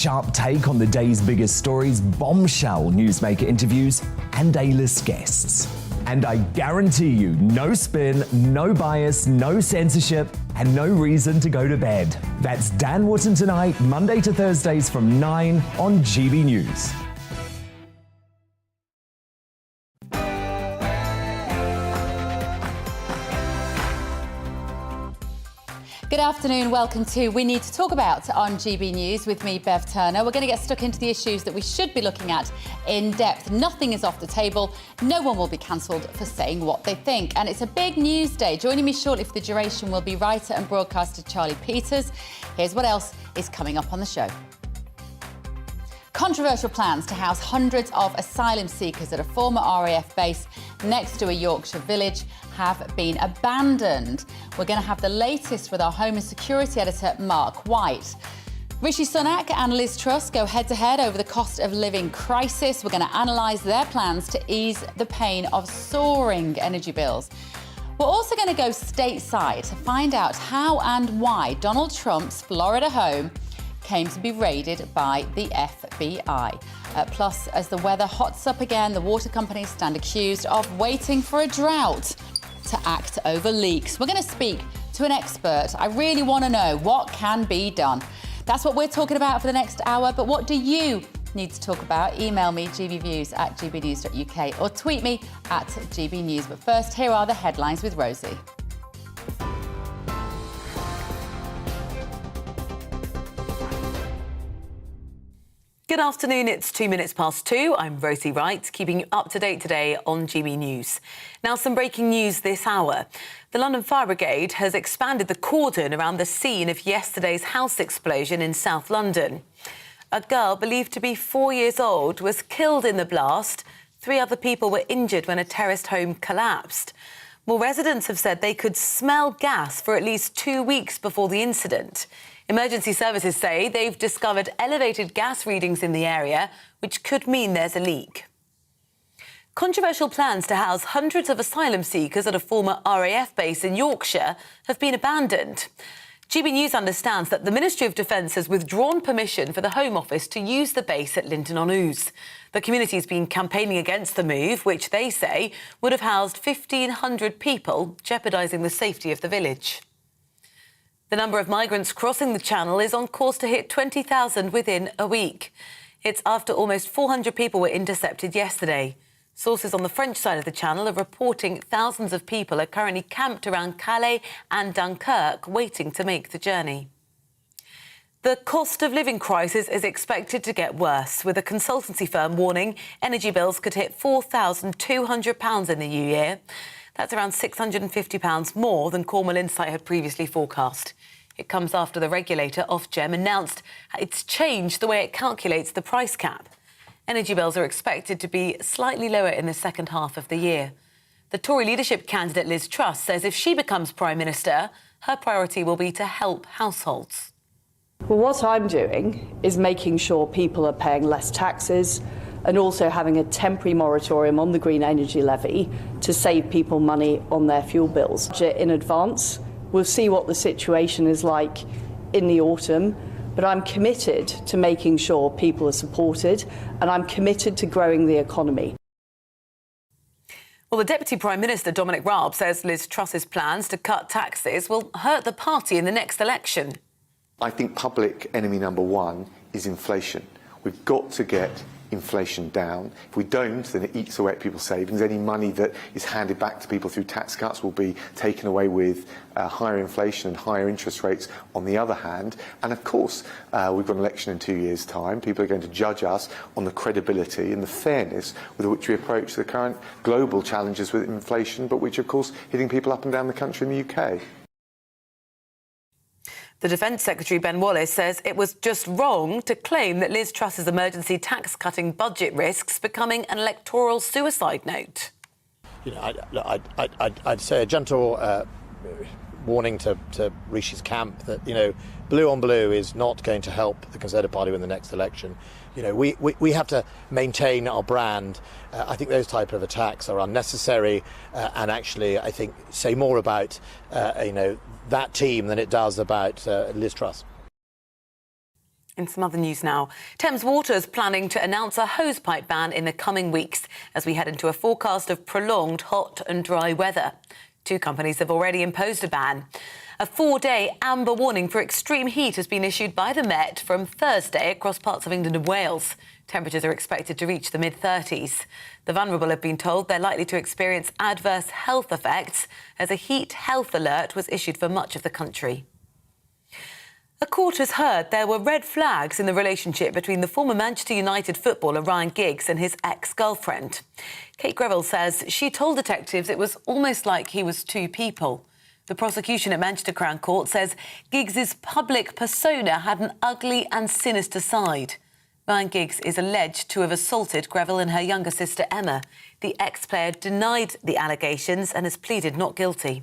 Sharp take on the day's biggest stories, bombshell newsmaker interviews, and A-list guests. And I guarantee you, no spin, no bias, no censorship, and no reason to go to bed. That's Dan Wootton Tonight, Monday to Thursdays from 9 on GB News. Good afternoon, welcome to We Need to Talk About on GB News with me, Bev Turner. We're going to get stuck into the issues that we should be looking at in depth. Nothing is off the table. No one will be cancelled for saying what they think. And it's a big news day. Joining me shortly for the duration will be writer and broadcaster Charlie Peters. Here's what else is coming up on the show. Controversial plans to house hundreds of asylum seekers at a former RAF base next to a Yorkshire village have been abandoned. We're going to have the latest with our Home and Security editor, Mark White. Rishi Sunak and Liz Truss go head-to-head over the cost of living crisis. We're going to analyse their plans to ease the pain of soaring energy bills. We're also going to go stateside to find out how and why Donald Trump's Florida home came to be raided by the FBI. Plus, as the weather hots up again, the water companies stand accused of waiting for a drought to act over leaks. We're going to speak to an expert. I really want to know what can be done. That's what we're talking about for the next hour. But what do you need to talk about? Email me, gbviews@gbnews.uk, or tweet me at gbnews. But first, here are the headlines with Rosie. Good afternoon, it's 2 minutes past 2. I'm Rosie Wright, keeping you up to date today on GB News. Now, some breaking news this hour. The London Fire Brigade has expanded the cordon around the scene of yesterday's house explosion in South London. A girl believed to be 4 years old was killed in the blast. 3 other people were injured when a terraced home collapsed. More residents have said they could smell gas for at least 2 weeks before the incident. Emergency services say they've discovered elevated gas readings in the area, which could mean there's a leak. Controversial plans to house hundreds of asylum seekers at a former RAF base in Yorkshire have been abandoned. GB News understands that the Ministry of Defence has withdrawn permission for the Home Office to use the base at Linton-on-Ouse. The community's been campaigning against the move, which they say would have housed 1,500 people, jeopardising the safety of the village. The number of migrants crossing the Channel is on course to hit 20,000 within a week. It's after almost 400 people were intercepted yesterday. Sources on the French side of the Channel are reporting thousands of people are currently camped around Calais and Dunkirk, waiting to make the journey. The cost of living crisis is expected to get worse, with a consultancy firm warning energy bills could hit £4,200 in the new year. That's around £650 more than Cornwall Insight had previously forecast. It comes after the regulator, Ofgem, announced it's changed the way it calculates the price cap. Energy bills are expected to be slightly lower in the second half of the year. The Tory leadership candidate Liz Truss says if she becomes Prime Minister, her priority will be to help households. Well, what I'm doing is making sure people are paying less taxes and also having a temporary moratorium on the green energy levy to save people money on their fuel bills. In advance, we'll see what the situation is like in the autumn, but I'm committed to making sure people are supported, and I'm committed to growing the economy. Well, the Deputy Prime Minister, Dominic Raab, says Liz Truss's plans to cut taxes will hurt the party in the next election. I think public enemy number one is inflation. We've got to get inflation down. If we don't, then it eats away at people's savings. Any money that is handed back to people through tax cuts will be taken away with higher inflation and higher interest rates on the other hand. And of course, we've got an election in 2 years' time. People are going to judge us on the credibility and the fairness with which we approach the current global challenges with inflation, but which, of course, hitting people up and down the country in the UK. The Defence Secretary, Ben Wallace, says it was just wrong to claim that Liz Truss's emergency tax-cutting budget risks becoming an electoral suicide note. You know, I'd say a gentle warning to Rishi's camp that, you know, blue on blue is not going to help the Conservative Party win the next election. You know, we have to maintain our brand. I think those type of attacks are unnecessary and actually, I think, say more about, you know, that team than it does about Liz Truss. In some other news now, Thames Water's planning to announce a hosepipe ban in the coming weeks as we head into a forecast of prolonged hot and dry weather. 2 companies have already imposed a ban. A 4-day amber warning for extreme heat has been issued by the Met from Thursday across parts of England and Wales. Temperatures are expected to reach the mid-30s. The vulnerable have been told they're likely to experience adverse health effects as a heat health alert was issued for much of the country. A court has heard there were red flags in the relationship between the former Manchester United footballer Ryan Giggs and his ex-girlfriend. Kate Greville says she told detectives it was almost like he was 2 people. The prosecution at Manchester Crown Court says Giggs' public persona had an ugly and sinister side. Ryan Giggs is alleged to have assaulted Greville and her younger sister Emma. The ex-player denied the allegations and has pleaded not guilty.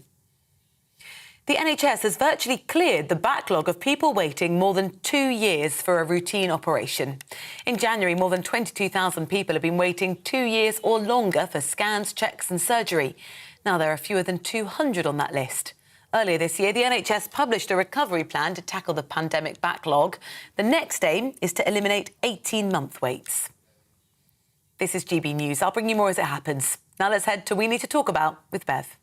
The NHS has virtually cleared the backlog of people waiting more than 2 years for a routine operation. In January, more than 22,000 people have been waiting 2 years or longer for scans, checks and surgery. Now there are fewer than 200 on that list. Earlier this year, the NHS published a recovery plan to tackle the pandemic backlog. The next aim is to eliminate 18-month waits. This is GB News. I'll bring you more as it happens. Now let's head to We Need to Talk About with Bev.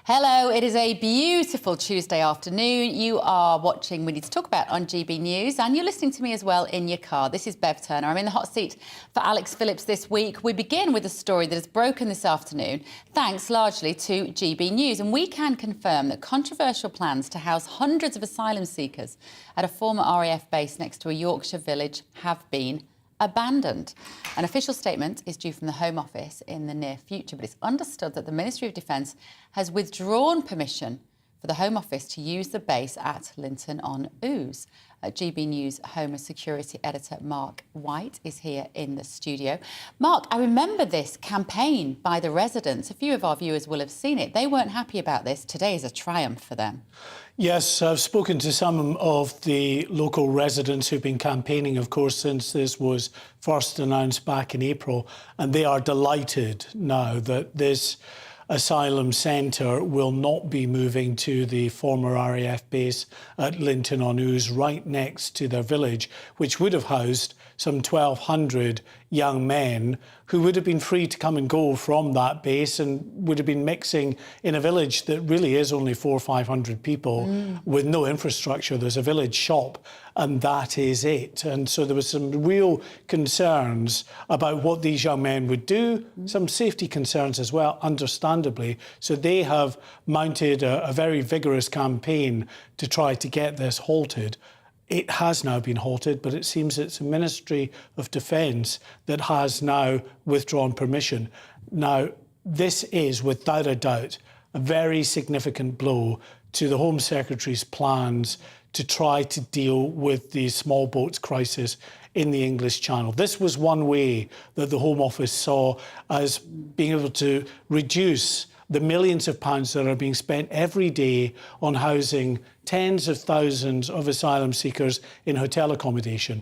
Hello, it is a beautiful Tuesday afternoon. You are watching We Need to Talk About on GB News and you're listening to me as well in your car. This is Bev Turner. I'm in the hot seat for Alex Phillips this week. We begin with a story that has broken this afternoon, thanks largely to GB News. And we can confirm that controversial plans to house hundreds of asylum seekers at a former RAF base next to a Yorkshire village have been abandoned. An official statement is due from the Home Office in the near future, but it's understood that the Ministry of Defence has withdrawn permission for the Home Office to use the base at Linton-on-Ouse. GB News Home and Security Editor Mark White is here in the studio. Mark, I remember this campaign by the residents. A few of our viewers will have seen it. They weren't happy about this. Today is a triumph for them. Yes, I've spoken to some of the local residents who've been campaigning, of course, since this was first announced back in April, and they are delighted now that this asylum centre will not be moving to the former RAF base at Linton-on-Ouse, right next to their village, which would have housed some 1,200 young men who would have been free to come and go from that base and would have been mixing in a village that really is only 400 or 500 people with no infrastructure. There's a village shop and that is it. And so there was some real concerns about what these young men would do, some safety concerns as well, understandably. So they have mounted a very vigorous campaign to try to get this halted. It has now been halted, but it seems it's the Ministry of Defence that has now withdrawn permission. Now, this is, without a doubt, a very significant blow to the Home Secretary's plans to try to deal with the small boats crisis in the English Channel. This was one way that the Home Office saw as being able to reduce the millions of pounds that are being spent every day on housing tens of thousands of asylum seekers in hotel accommodation.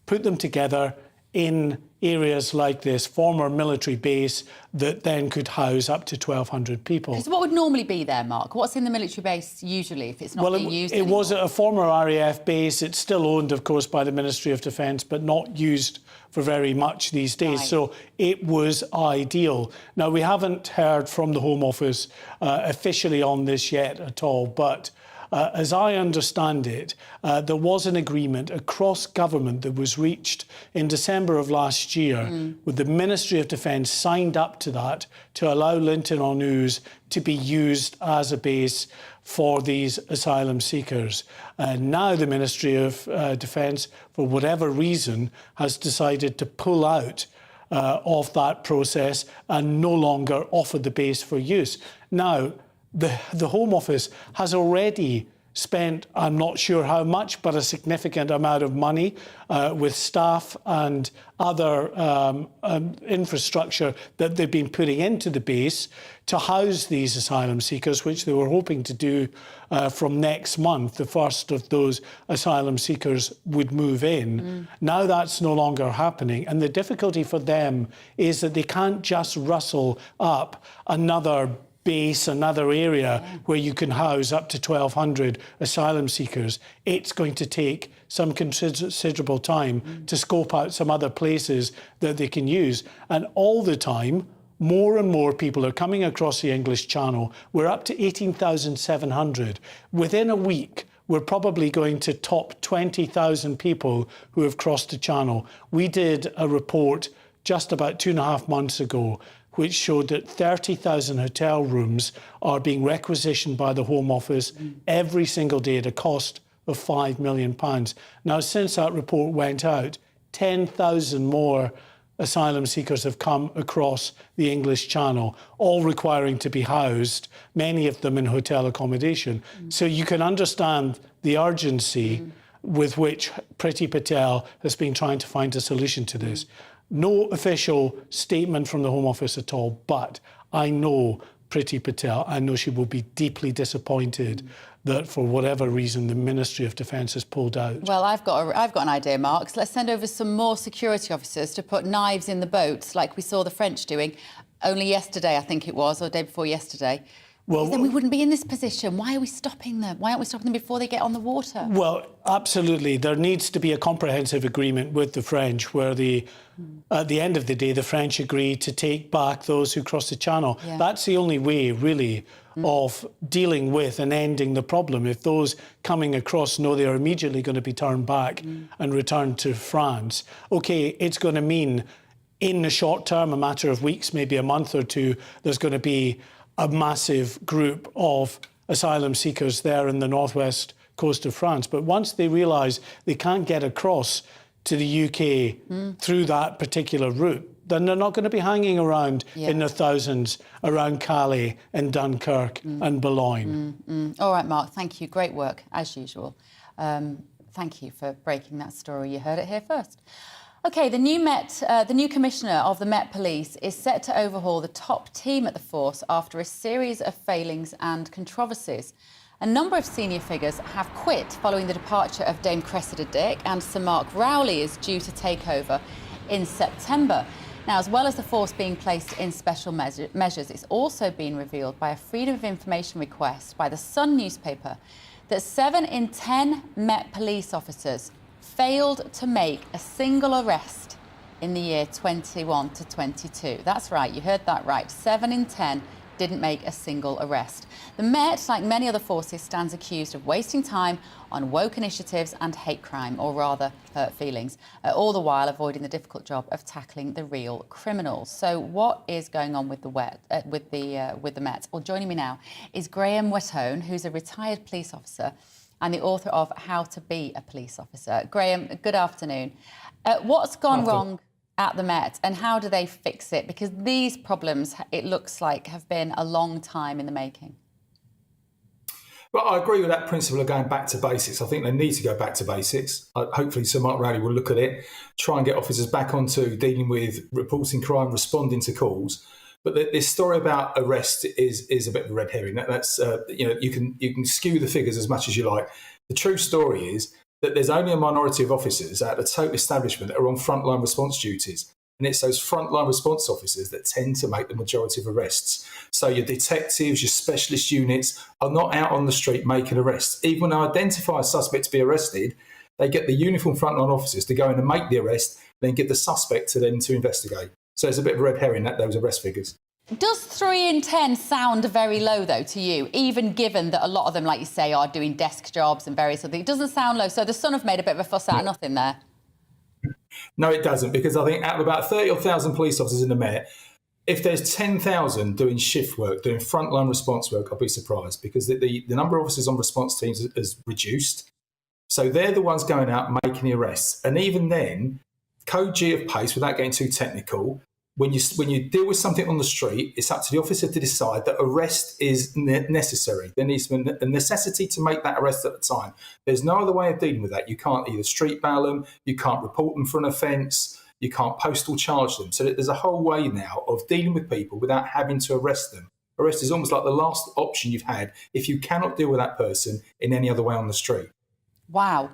Put them together in areas like this former military base that then could house up to 1,200 people. So what would normally be there, Mark? What's in the military base usually if it's not being used anymore? It was a former RAF base. It's still owned, of course, by the Ministry of Defence, but not used for very much these days. Right. So it was ideal. Now, we haven't heard from the Home Office officially on this yet at all, but as I understand it, there was an agreement across government that was reached in December of last year with the Ministry of Defence signed up to that to allow Linton-on-Ouse to be used as a base for these asylum seekers. Now the Ministry of Defence, for whatever reason, has decided to pull out of that process and no longer offer the base for use. Now, the Home Office has already spent, I'm not sure how much, but a significant amount of money with staff and other infrastructure that they've been putting into the base to house these asylum seekers, which they were hoping to do from next month. The first of those asylum seekers would move in. Now that's no longer happening. And the difficulty for them is that they can't just rustle up another base, another area where you can house up to 1,200 asylum seekers. It's going to take some considerable time to scope out some other places that they can use. And all the time, more and more people are coming across the English Channel. We're up to 18,700. Within a week, we're probably going to top 20,000 people who have crossed the Channel. We did a report just about 2.5 months ago which showed that 30,000 hotel rooms are being requisitioned by the Home Office every single day at a cost of £5 million. Now, since that report went out, 10,000 more asylum seekers have come across the English Channel, all requiring to be housed, many of them in hotel accommodation. So you can understand the urgency with which Priti Patel has been trying to find a solution to this. No official statement from the Home Office at all, but I know Priti Patel. I know she will be deeply disappointed that for whatever reason the Ministry of Defence has pulled out. Well, I've got an idea, Mark. So let's send over some more security officers to put knives in the boats like we saw the French doing only yesterday, I think it was, or the day before yesterday. Well, then we wouldn't be in this position. Why are we stopping them? Why aren't we stopping them before they get on the water? Well, absolutely. There needs to be a comprehensive agreement with the French where at the end of the day, the French agree to take back those who cross the Channel. Yeah. That's the only way, really, of dealing with and ending the problem. If those coming across know they are immediately going to be turned back and returned to France, OK, it's going to mean in the short term, a matter of weeks, maybe a month or two, there's going to be a massive group of asylum seekers there in the northwest coast of France. But once they realise they can't get across to the UK through that particular route, then they're not going to be hanging around in their thousands around Calais and Dunkirk and Boulogne. All right, Mark, thank you. Great work, as usual. Thank you for breaking that story. You heard it here first. OK, the new commissioner of the Met Police is set to overhaul the top team at the force after a series of failings and controversies. A number of senior figures have quit following the departure of Dame Cressida Dick, and Sir Mark Rowley is due to take over in September. Now, as well as the force being placed in special measures, it's also been revealed by a Freedom of Information request by the Sun newspaper that 7 in 10 Met Police officers failed to make a single arrest in the year 21 to 22. That's right, you heard that right. 7 in 10 didn't make a single arrest. The Met, like many other forces, stands accused of wasting time on woke initiatives and hate crime, or rather hurt feelings, all the while avoiding the difficult job of tackling the real criminals. So what is going on with the Met? Well, joining me now is Graham Wetone, who's a retired police officer and the author of How to Be a Police Officer. Graham, good afternoon. What's gone wrong at the Met and how do they fix it? Because these problems, it looks like, have been a long time in the making. Well, I agree with that principle of going back to basics. I think they need to go back to basics. Hopefully Sir Mark Rowley will look at it, try and get officers back onto dealing with reporting crime, responding to calls. But this story about arrest is a bit of a red herring. That's you can skew the figures as much as you like. The true story is that there's only a minority of officers out of the total establishment that are on frontline response duties. And it's those frontline response officers that tend to make the majority of arrests. So your detectives, your specialist units are not out on the street making arrests. Even when they identify a suspect to be arrested, they get the uniformed frontline officers to go in and make the arrest, then get the suspect to them to investigate. So it's a bit of a red herring, those arrest figures. Does 3 in 10 sound very low, though, to you, even given that a lot of them, like you say, are doing desk jobs and various other things? It doesn't sound low. So the Sun have made a bit of a fuss out of nothing there. No, it doesn't, because I think out of about 30,000 police officers in the Met, if there's 10,000 doing shift work, doing frontline response work, I'll be surprised, because the number of officers on response teams has reduced. So they're the ones going out making the arrests. And even then, Code G of pace, without getting too technical, When you deal with something on the street, it's up to the officer to decide that arrest is necessary. There needs to be a necessity to make that arrest at the time. There's no other way of dealing with that. You can't either street bail them, you can't report them for an offence, you can't postal charge them. So there's a whole way now of dealing with people without having to arrest them. Arrest is almost like the last option you've had if you cannot deal with that person in any other way on the street. Wow.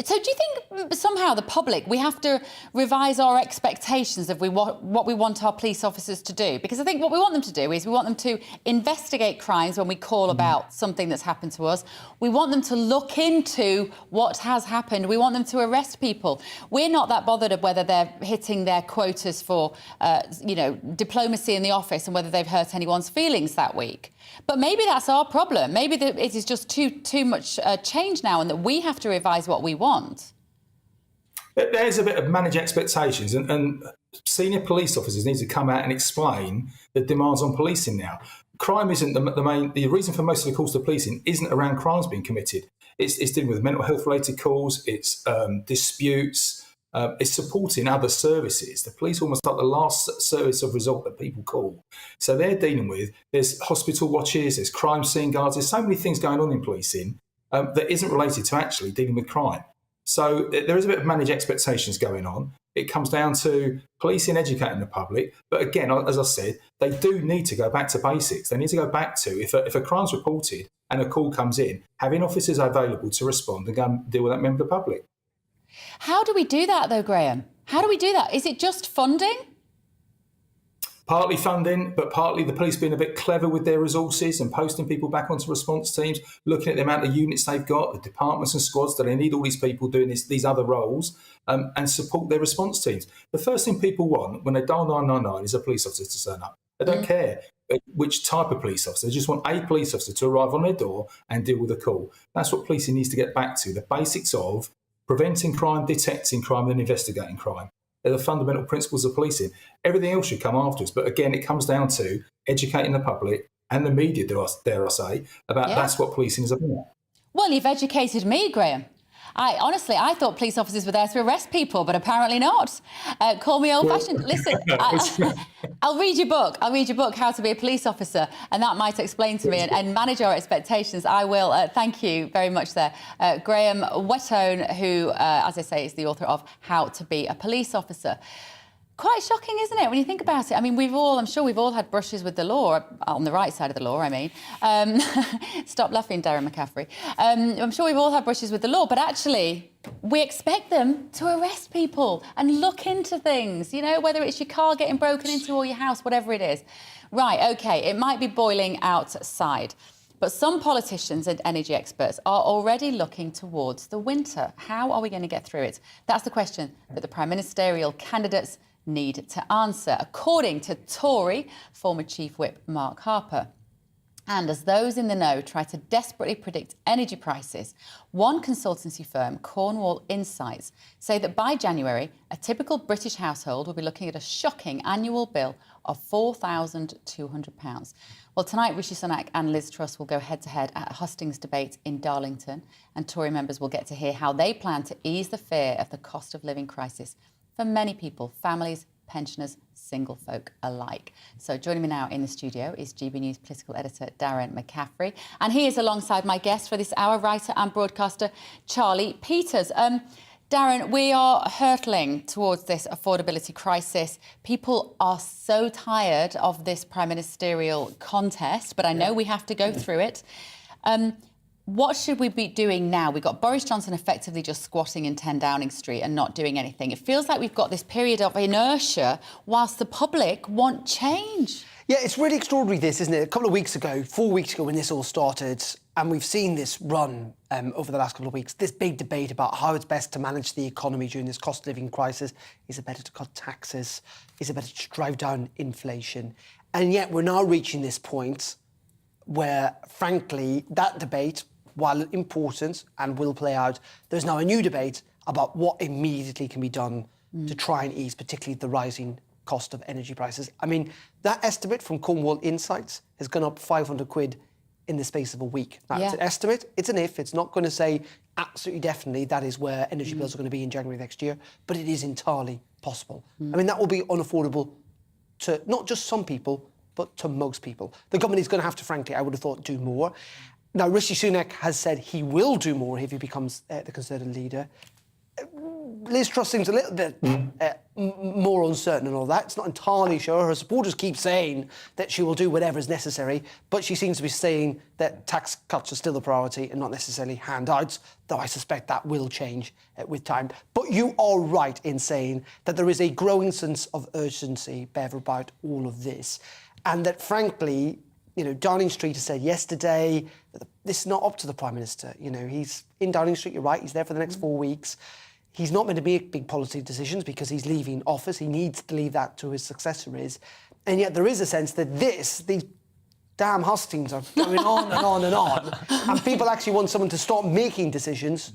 So do you think somehow the public, we have to revise our expectations of what we want our police officers to do? Because I think what we want them to do is we want them to investigate crimes when we call about something that's happened to us. We want them to look into what has happened. We want them to arrest people. We're not that bothered of whether they're hitting their quotas for, diplomacy in the office and whether they've hurt anyone's feelings that week. But maybe that's our problem. Maybe it is just too much change now and that we have to revise what we want. There's a bit of manage expectations and senior police officers need to come out and explain the demands on policing now. Crime isn't the reason for most of the calls to policing isn't around crimes being committed. It's dealing with mental health related calls, it's disputes, it's supporting other services. The police are almost like the last service of resort that people call. So they're dealing with, there's hospital watches, there's crime scene guards, there's so many things going on in policing that isn't related to actually dealing with crime. So there is a bit of managed expectations going on. It comes down to policing, educating the public. But again, as I said, they do need to go back to basics. They need to go back to, if a crime's reported and a call comes in, having officers available to respond and go and deal with that member of the public. How do we do that, though, Graham? How do we do that? Is it just funding? Partly funding, but partly the police being a bit clever with their resources and posting people back onto response teams, looking at the amount of units they've got, the departments and squads, that they need all these people doing these other roles and support their response teams. The first thing people want when they dial 999 is a police officer to turn up. They don't care which type of police officer. They just want a police officer to arrive on their door and deal with a call. That's what policing needs to get back to, the basics of preventing crime, detecting crime and investigating crime. They're the fundamental principles of policing. Everything else should come afterwards. But again, it comes down to educating the public and the media, dare I say, about that's what policing is about. Well, you've educated me, Graham. I thought police officers were there to arrest people, but apparently not. Call me old-fashioned. Listen, I'll read your book. I'll read your book, How to Be a Police Officer, and that might explain to me and manage our expectations. I will. Thank you very much there. Graham Whetone, who, as I say, is the author of How to Be a Police Officer. Quite shocking, isn't it, when you think about it? I mean, I'm sure we've all had brushes with the law, on the right side of the law, I mean. Stop laughing, Darren McCaffrey. I'm sure we've all had brushes with the law, but actually, we expect them to arrest people and look into things, whether it's your car getting broken into or your house, whatever it is. Right, OK, it might be boiling outside. But some politicians and energy experts are already looking towards the winter. How are we going to get through it? That's the question that the prime ministerial candidates need to answer, according to Tory former Chief Whip Mark Harper. And as those in the know try to desperately predict energy prices, one consultancy firm, Cornwall Insights, say that by January, a typical British household will be looking at a shocking annual bill of £4,200. Well, tonight, Rishi Sunak and Liz Truss will go head-to-head at a hustings debate in Darlington, and Tory members will get to hear how they plan to ease the fear of the cost of living crisis for many people, families, pensioners, single folk alike. So joining me now in the studio is GB News political editor Darren McCaffrey, and he is alongside my guest for this hour, writer and broadcaster Charlie Peters. Darren, we are hurtling towards this affordability crisis. People are so tired of this prime ministerial contest, but I know we have to go through it. What should we be doing now? We've got Boris Johnson effectively just squatting in 10 Downing Street and not doing anything. It feels like we've got this period of inertia whilst the public want change. Yeah, it's really extraordinary, this, isn't it? A couple of weeks ago, 4 weeks ago when this all started, and we've seen this run over the last couple of weeks, this big debate about how it's best to manage the economy during this cost of living crisis. Is it better to cut taxes? Is it better to drive down inflation? And yet we're now reaching this point where, frankly, that debate, while important and will play out, there's now a new debate about what immediately can be done to try and ease particularly the rising cost of energy prices. I mean, that estimate from Cornwall Insights has gone up 500 quid in the space of a week. Now, it's an estimate, it's an if, it's not going to say absolutely definitely that is where energy bills are going to be in January next year, but it is entirely possible. I mean, that will be unaffordable to not just some people, but to most people. The government is going to have to, frankly, I would have thought, do more. Now, Rishi Sunak has said he will do more if he becomes the Conservative leader. Liz Truss seems a little bit more uncertain and all that. It's not entirely sure. Her supporters keep saying that she will do whatever is necessary, but she seems to be saying that tax cuts are still the priority and not necessarily handouts, though I suspect that will change with time. But you are right in saying that there is a growing sense of urgency, Bev, about all of this, and that, frankly, you know, Downing Street has said yesterday that this is not up to the Prime Minister. You know, he's in Downing Street, you're right, he's there for the next 4 weeks. He's not meant to make big policy decisions because he's leaving office. He needs to leave that to his successor. And yet there is a sense that these damn hustings are going on and on and on. And people actually want someone to start making decisions.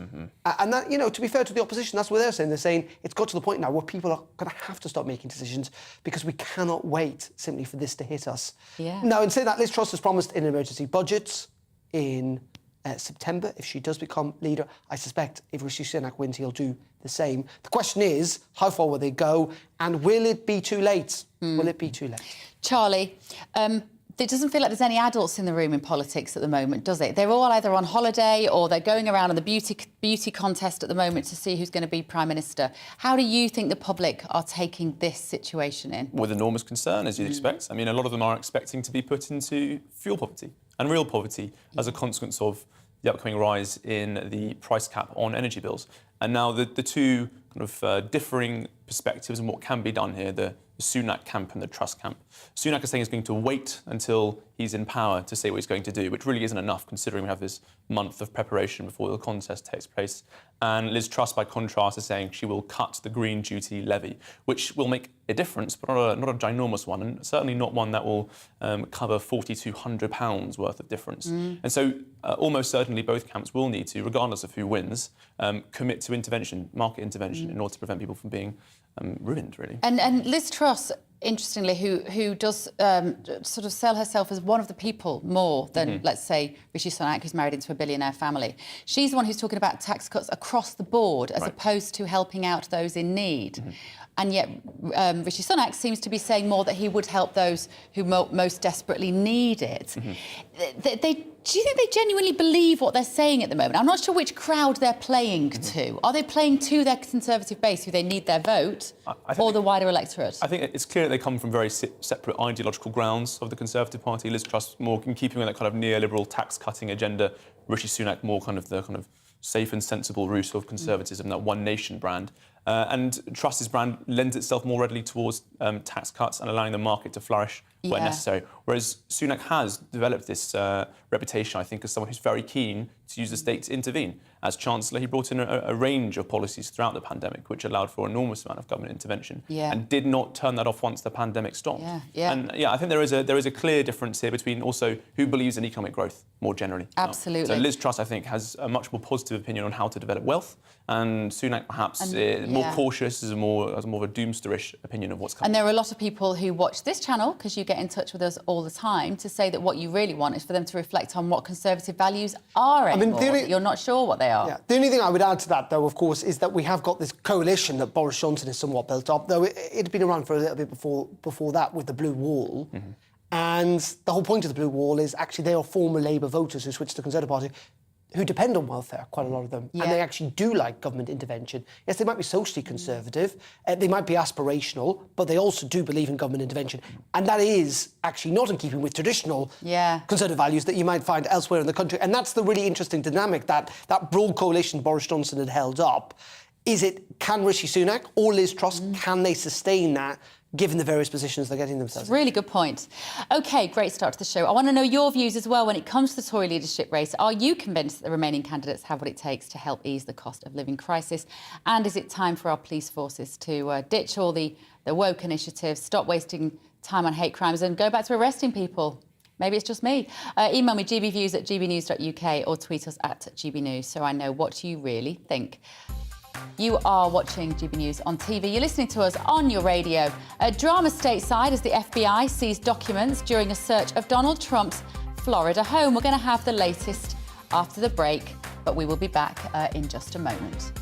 And that, you know, to be fair to the opposition, that's what they're saying. They're saying it's got to the point now where people are going to have to start making decisions because we cannot wait simply for this to hit us. Yeah. Now, in saying that, Liz Truss has promised an emergency budget in September, if she does become leader. I suspect if Rishi Sunak wins, he'll do the same. The question is, how far will they go? And will it be too late? Will it be too late? Charlie, it doesn't feel like there's any adults in the room in politics at the moment, does it? They're all either on holiday or they're going around on the beauty contest at the moment to see who's going to be Prime Minister. How do you think the public are taking this situation in? With enormous concern, as you'd expect. I mean, a lot of them are expecting to be put into fuel poverty and real poverty as a consequence of the upcoming rise in the price cap on energy bills. And now the two kind of differing perspectives on what can be done here, the Sunak camp and the Truss camp. Sunak is saying he's going to wait until he's in power to say what he's going to do, which really isn't enough considering we have this month of preparation before the contest takes place. And Liz Truss, by contrast, is saying she will cut the green duty levy, which will make a difference, but not a ginormous one, and certainly not one that will cover £4,200 worth of difference. And so almost certainly both camps will need to, regardless of who wins, commit to intervention, market intervention, in order to prevent people from being ruined, really. And Liz Truss, interestingly, who does sort of sell herself as one of the people more than, let's say, Rishi Sunak, who's married into a billionaire family. She's the one who's talking about tax cuts across the board as opposed to helping out those in need. And yet Rishi Sunak seems to be saying more that he would help those who most desperately need it. Do you think they genuinely believe what they're saying at the moment? I'm not sure which crowd they're playing to. Are they playing to their Conservative base, who they need their vote, or the wider electorate? I think it's clear that they come from very separate ideological grounds of the Conservative Party. Liz Truss more in keeping with that kind of neoliberal tax-cutting agenda. Rishi Sunak more kind of the kind of safe and sensible route of conservatism, that One Nation brand. And Truss's brand lends itself more readily towards tax cuts and allowing the market to flourish where necessary. Whereas Sunak has developed this reputation, I think, as someone who's very keen to use the state to intervene. As Chancellor, he brought in a range of policies throughout the pandemic, which allowed for an enormous amount of government intervention, and did not turn that off once the pandemic stopped. And I think there is a clear difference here between also who believes in economic growth more generally. Absolutely. So Liz Truss, I think, has a much more positive opinion on how to develop wealth, and Sunak perhaps more cautious, has more of a doomsterish opinion of what's coming. And there are a lot of people who watch this channel, because you get in touch with us all the time, to say that what you really want is for them to reflect on what Conservative values are anymore, that you're not sure what they are. Yeah. The only thing I would add to that, though, of course, is that we have got this coalition that Boris Johnson has somewhat built up, though it had been around for a little bit before that with the Blue Wall. And the whole point of the Blue Wall is actually they are former Labour voters who switched to the Conservative Party, who depend on welfare, quite a lot of them, and they actually do like government intervention. Yes, they might be socially conservative, they might be aspirational, but they also do believe in government intervention. And that is actually not in keeping with traditional conservative values that you might find elsewhere in the country. And that's the really interesting dynamic that broad coalition Boris Johnson had held up. Can Rishi Sunak or Liz Truss, can they sustain that, given the various positions they're getting themselves in? Really good point. OK, great start to the show. I want to know your views as well when it comes to the Tory leadership race. Are you convinced that the remaining candidates have what it takes to help ease the cost of living crisis? And is it time for our police forces to ditch all the woke initiatives, stop wasting time on hate crimes and go back to arresting people? Maybe it's just me. Email me gbviews@gbnews.uk or tweet us at GBNews so I know what you really think. You are watching GB News on TV. You're listening to us on your radio. A drama stateside as the FBI seized documents during a search of Donald Trump's Florida home. We're going to have the latest after the break, but we will be back in just a moment.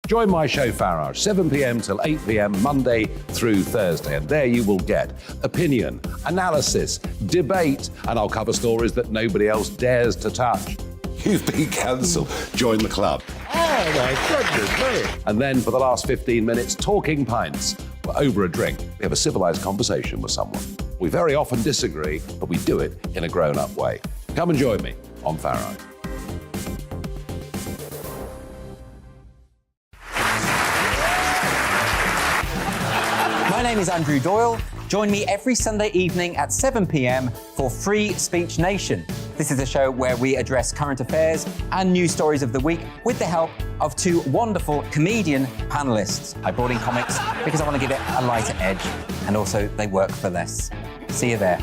Join my show Farage, 7 p.m. till 8 p.m. Monday through Thursday, and there you will get opinion, analysis, debate, and I'll cover stories that nobody else dares to touch. You've been cancelled. Join the club. Oh my goodness me. And then for the last 15 minutes, talking pints. We're over a drink. We have a civilised conversation with someone. We very often disagree, but we do it in a grown-up way. Come and join me on Farage. My name is Andrew Doyle. Join me every Sunday evening at 7 p.m. for Free Speech Nation. This is a show where we address current affairs and news stories of the week with the help of two wonderful comedian panellists. I brought in comics because I want to give it a lighter edge, and also they work for less. See you there.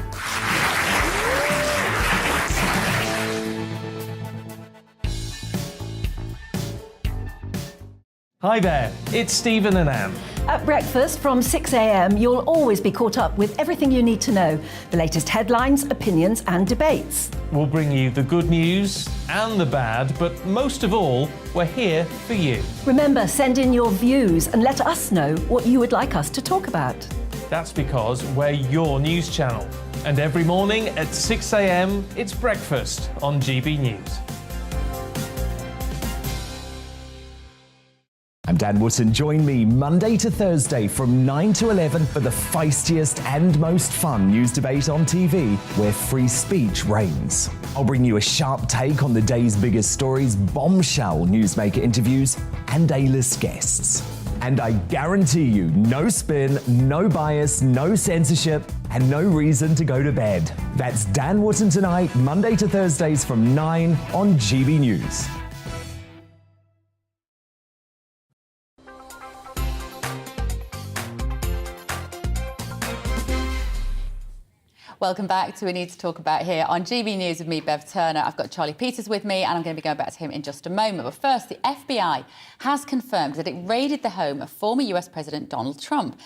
Hi there, it's Stephen and Anne. At breakfast from 6 a.m, you'll always be caught up with everything you need to know, the latest headlines, opinions and debates. We'll bring you the good news and the bad, but most of all, we're here for you. Remember, send in your views and let us know what you would like us to talk about. That's because we're your news channel. And every morning at 6 a.m, it's breakfast on GB News. I'm Dan Wootton. Join me Monday to Thursday from 9 to 11 for the feistiest and most fun news debate on TV, where free speech reigns. I'll bring you a sharp take on the day's biggest stories, bombshell newsmaker interviews, and A-list guests. And I guarantee you, no spin, no bias, no censorship, and no reason to go to bed. That's Dan Wootton Tonight, Monday to Thursdays from 9 on GB News. Welcome back to We Need to Talk About here on GB News with me, Bev Turner. I've got Charlie Peters with me and I'm going to be going back to him in just a moment. But first, the FBI has confirmed that it raided the home of former US President Donald Trump.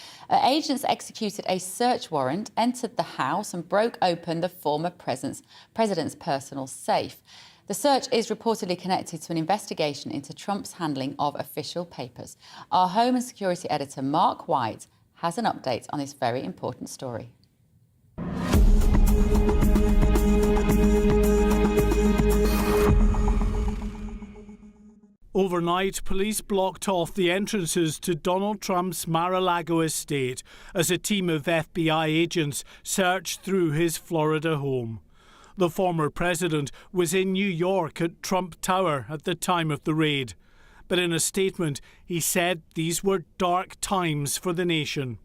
Agents executed a search warrant, entered the house and broke open the former president's personal safe. The search is reportedly connected to an investigation into Trump's handling of official papers. Our Home and Security editor, Mark White, has an update on this very important story. Overnight, police blocked off the entrances to Donald Trump's Mar-a-Lago estate as a team of FBI agents searched through his Florida home. The former president was in New York at Trump Tower at the time of the raid. But in a statement, he said these were dark times for the nation.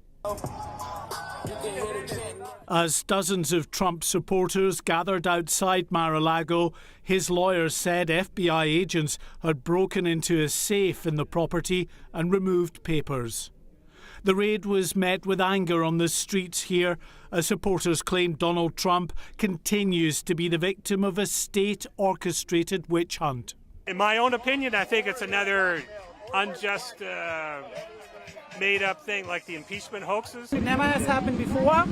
As dozens of Trump supporters gathered outside Mar-a-Lago, his lawyers said FBI agents had broken into a safe in the property and removed papers. The raid was met with anger on the streets here as supporters claimed Donald Trump continues to be the victim of a state-orchestrated witch hunt. In my own opinion, I think it's another unjust made-up thing like the impeachment hoaxes. It never has happened before.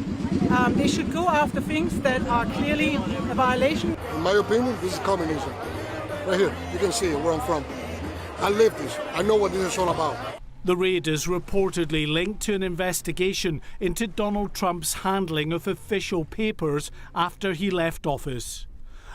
They should go after things that are clearly a violation. In my opinion, this is communism. Right here, you can see where I'm from. I live this. I know what this is all about. The raid is reportedly linked to an investigation into Donald Trump's handling of official papers after he left office.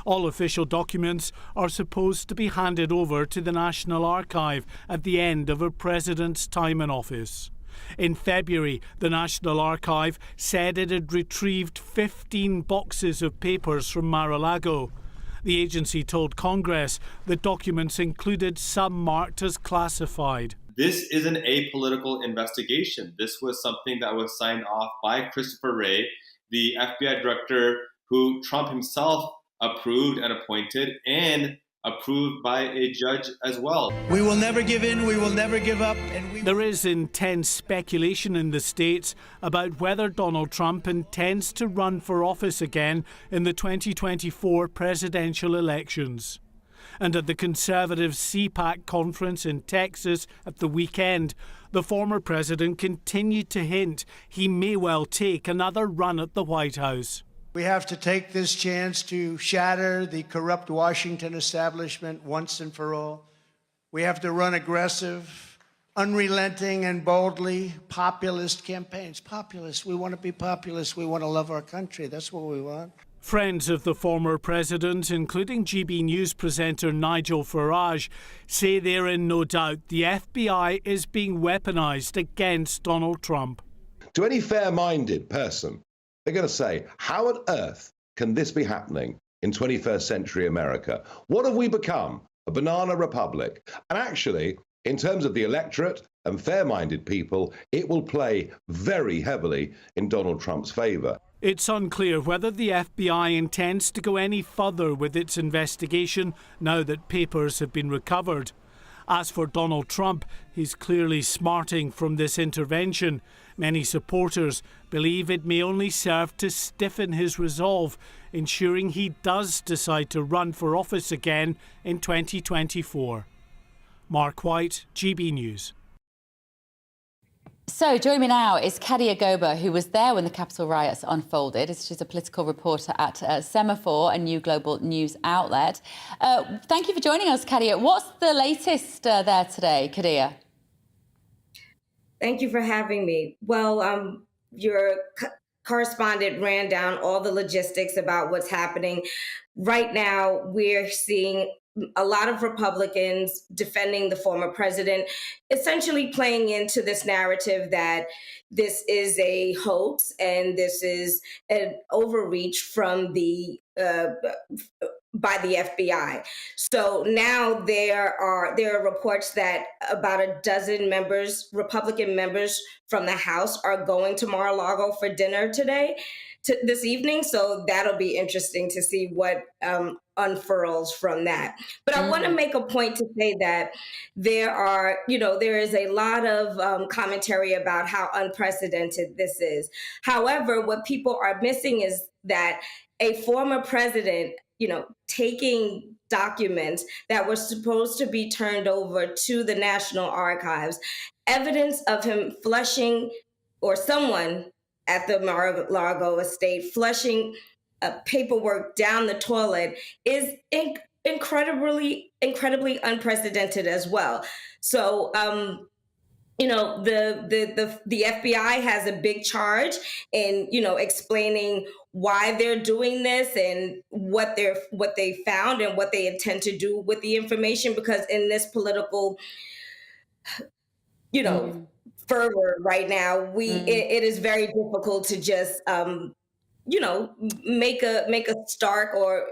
All official documents are supposed to be handed over to the National Archive at the end of a president's time in office. In February, the National Archive said it had retrieved 15 boxes of papers from Mar-a-Lago. The agency told Congress the documents included some marked as classified. This is an apolitical investigation. This was something that was signed off by Christopher Wray, the FBI director who Trump himself approved and appointed, and approved by a judge as well. We will never give in, we will never give up. There is intense speculation in the States about whether Donald Trump intends to run for office again in the 2024 presidential elections. And at the Conservative CPAC conference in Texas at the weekend, the former president continued to hint he may well take another run at the White House. We have to take this chance to shatter the corrupt Washington establishment once and for all. We have to run aggressive. unrelenting and boldly populist campaigns. Populist. We want to be populist. We want to love our country. That's what we want. Friends of the former president, including GB News presenter Nigel Farage, say they're in no doubt the FBI is being weaponised against Donald Trump. To any fair-minded person, they're going to say, how on earth can this be happening in 21st century America? What have we become? A banana republic? And actually, in terms of the electorate and fair-minded people, it will play very heavily in Donald Trump's favour. It's unclear whether the FBI intends to go any further with its investigation now that papers have been recovered. As for Donald Trump, he's clearly smarting from this intervention. Many supporters believe it may only serve to stiffen his resolve, ensuring he does decide to run for office again in 2024. Mark White, GB News. So joining me now is Kadia Goba, who was there when the Capitol riots unfolded. She's a political reporter at Semaphore, a new global news outlet. Thank you for joining us, Kadia. What's the latest there today, Kadia? Thank you for having me. Well, your correspondent ran down all the logistics about what's happening. Right now, we're seeing a lot of Republicans defending the former president, essentially playing into this narrative that this is a hoax and this is an overreach from by the FBI. So now there are reports that about a dozen Republican members from the House are going to Mar-a-Lago for dinner this evening. So that'll be interesting to see what unfurls from that. But I want to make a point to say that there is a lot of commentary about how unprecedented this is. However, what people are missing is that a former president, taking documents that were supposed to be turned over to the National Archives, evidence of him flushing, or someone at the Mar-a-Lago estate flushing paperwork down the toilet, is incredibly unprecedented as well. So, the FBI has a big charge in, explaining why they're doing this and what they found and what they intend to do with the information, because in this political, fervor right now, it is very difficult to just make a start or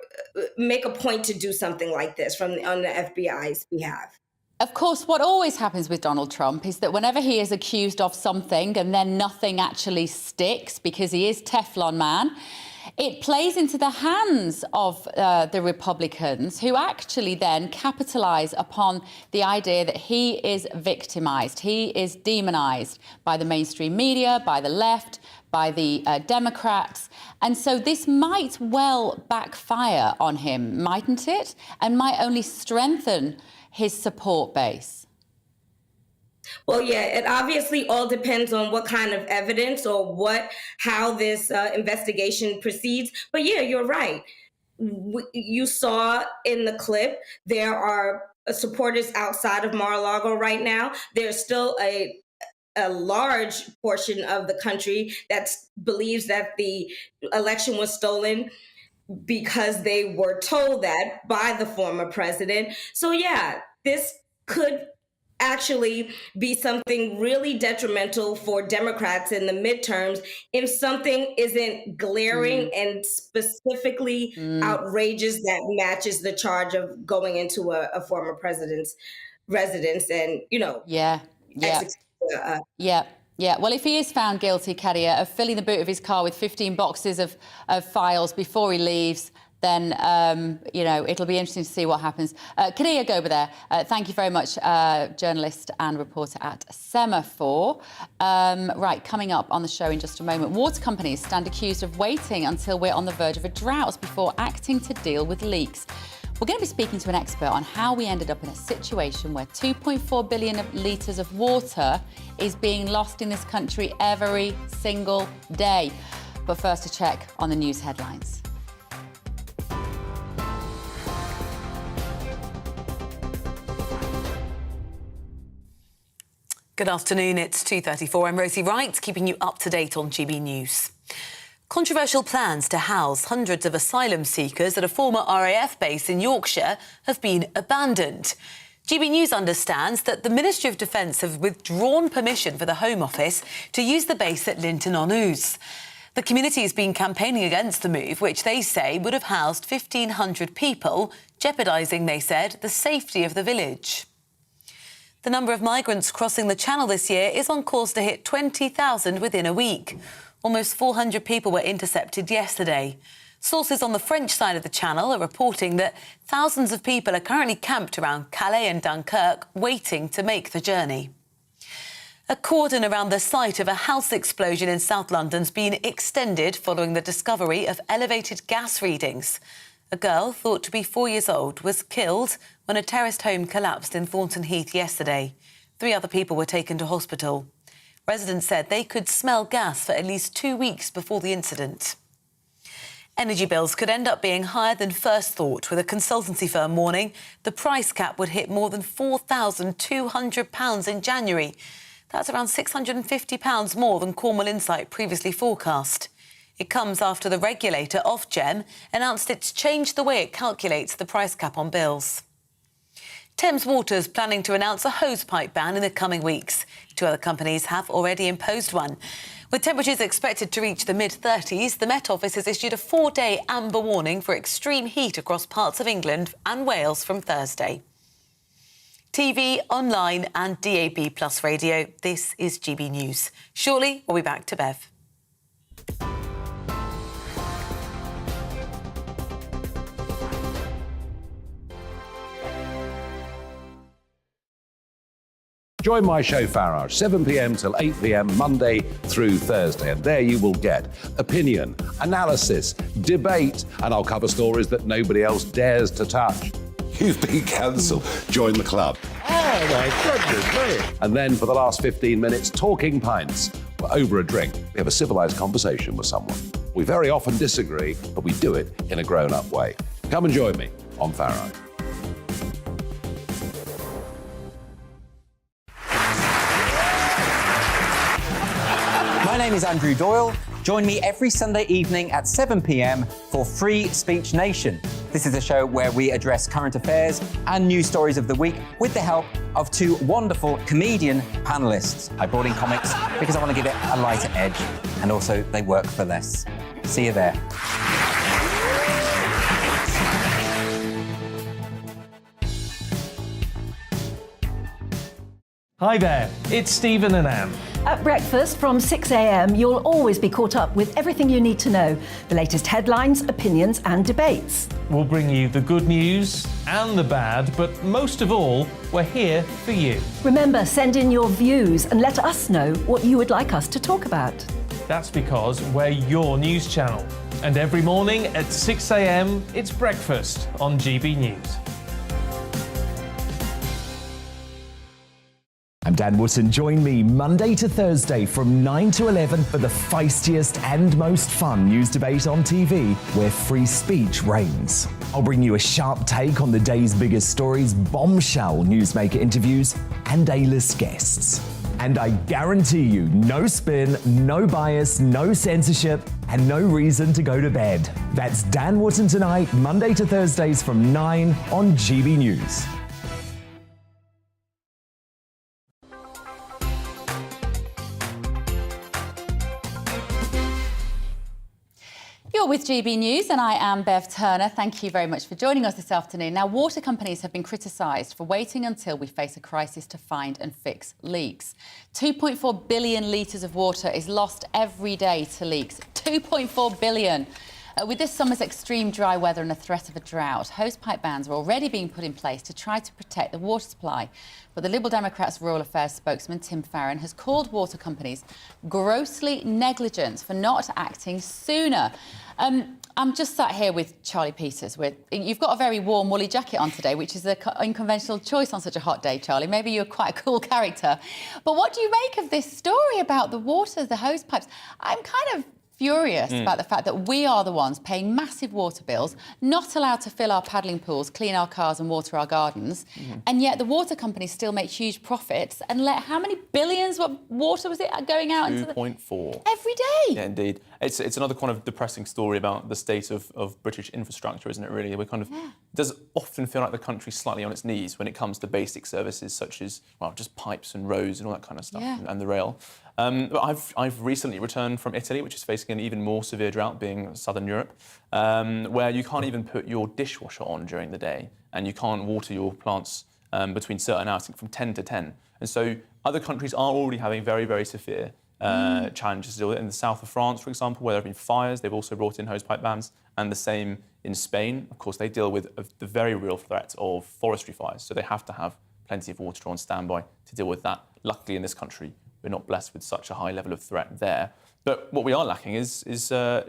make a point to do something like this on the FBI's behalf. Of course, what always happens with Donald Trump is that whenever he is accused of something and then nothing actually sticks, because he is Teflon Man, it plays into the hands of the Republicans, who actually then capitalise upon the idea that he is victimised, he is demonised by the mainstream media, by the left, by the Democrats. And so this might well backfire on him, mightn't it? And might only strengthen his support base. Well, yeah, it obviously all depends on what kind of evidence or how this investigation proceeds. But yeah, you're right. You saw in the clip, there are supporters outside of Mar-a-Lago right now. There's still a large portion of the country that believes that the election was stolen because they were told that by the former president. So yeah, this could actually be something really detrimental for Democrats in the midterms if something isn't glaring and specifically outrageous that matches the charge of going into a former president's residence and, Yeah. Well, if he is found guilty, Kadia, of filling the boot of his car with 15 boxes of files before he leaves, then, it'll be interesting to see what happens. Kadia Goba there, thank you very much, journalist and reporter at Semaphore. Right, coming up on the show in just a moment, water companies stand accused of waiting until we're on the verge of a drought before acting to deal with leaks. We're going to be speaking to an expert on how we ended up in a situation where 2.4 billion litres of water is being lost in this country every single day. But first, a check on the news headlines. Good afternoon, it's 2:34. I'm Rosie Wright, keeping you up to date on GB News. Controversial plans to house hundreds of asylum seekers at a former RAF base in Yorkshire have been abandoned. GB News understands that the Ministry of Defence have withdrawn permission for the Home Office to use the base at Linton-on-Ouse. The community has been campaigning against the move, which they say would have housed 1,500 people, jeopardising, they said, the safety of the village. The number of migrants crossing the Channel this year is on course to hit 20,000 within a week. Almost 400 people were intercepted yesterday. Sources on the French side of the Channel are reporting that thousands of people are currently camped around Calais and Dunkirk, waiting to make the journey. A cordon around the site of a house explosion in South London's been extended following the discovery of elevated gas readings. A girl, thought to be 4 years old, was killed when a terraced home collapsed in Thornton Heath yesterday. 3 other people were taken to hospital. Residents said they could smell gas for at least 2 weeks before the incident. Energy bills could end up being higher than first thought, with a consultancy firm warning the price cap would hit more than £4,200 in January. That's around £650 more than Cornwall Insight previously forecast. It comes after the regulator, Ofgem, announced it's changed the way it calculates the price cap on bills. Thames Water's planning to announce a hosepipe ban in the coming weeks. 2 other companies have already imposed one. With temperatures expected to reach the mid-30s, the Met Office has issued a 4-day amber warning for extreme heat across parts of England and Wales from Thursday. TV, online and DAB+ radio, this is GB News. Shortly, we'll be back to Bev. Join my show Farage, 7 p.m. till 8 p.m. Monday through Thursday, and there you will get opinion, analysis, debate, and I'll cover stories that nobody else dares to touch. You've been cancelled. Join the club. Oh my goodness me. And then for the last 15 minutes, talking pints. Over a drink, we have a civilised conversation with someone. We very often disagree, but we do it in a grown-up way. Come and join me on Farage. My name is Andrew Doyle. Join me every Sunday evening at 7 p.m. for Free Speech Nation. This is a show where we address current affairs and news stories of the week with the help of 2 wonderful comedian panellists. I brought in comics because I want to give it a lighter edge, and also they work for less. See you there. Hi there, it's Stephen and Anne. At breakfast from 6 a.m, you'll always be caught up with everything you need to know, the latest headlines, opinions and debates. We'll bring you the good news and the bad, but most of all, we're here for you. Remember, send in your views and let us know what you would like us to talk about. That's because we're your news channel. And every morning at 6 a.m, it's breakfast on GB News. I'm Dan Wootton. Join me Monday to Thursday from 9 to 11 for the feistiest and most fun news debate on TV, where free speech reigns. I'll bring you a sharp take on the day's biggest stories, bombshell newsmaker interviews, and A-list guests. And I guarantee you, no spin, no bias, no censorship, and no reason to go to bed. That's Dan Wootton tonight, Monday to Thursdays from 9 on GB News. You're with GB News and I am Bev Turner. Thank you very much for joining us this afternoon. Now, water companies have been criticised for waiting until we face a crisis to find and fix leaks. 2.4 billion litres of water is lost every day to leaks. 2.4 billion. With this summer's extreme dry weather and a threat of a drought, hosepipe bans are already being put in place to try to protect the water supply. But the Liberal Democrats' Rural Affairs spokesman, Tim Farron, has called water companies grossly negligent for not acting sooner. I'm just sat here with Charlie Peters. You've got a very warm woolly jacket on today, which is an unconventional choice on such a hot day, Charlie. Maybe you're quite a cool character. But what do you make of this story about the water, the hose pipes? I'm kind of furious about the fact that we are the ones paying massive water bills, not allowed to fill our paddling pools, clean our cars and water our gardens, and yet the water companies still make huge profits and let how many billions of water was it going out into 2.4 every day? Yeah, indeed. It's another kind of depressing story about the state of British infrastructure, isn't it, really? It does often feel like the country's slightly on its knees when it comes to basic services such as, well, just pipes and roads and all that kind of stuff, and the rail. But I've recently returned from Italy, which is facing an even more severe drought, being southern Europe, where you can't even put your dishwasher on during the day, and you can't water your plants between certain hours, I think from 10 to 10. And so other countries are already having very, very severe challenges to deal with. In the south of France, for example, where there have been fires, they've also brought in hosepipe bans, and the same in Spain. Of course, they deal with the very real threat of forestry fires, so they have to have plenty of water on standby to deal with that. Luckily, in this country, we're not blessed with such a high level of threat there. But what we are lacking is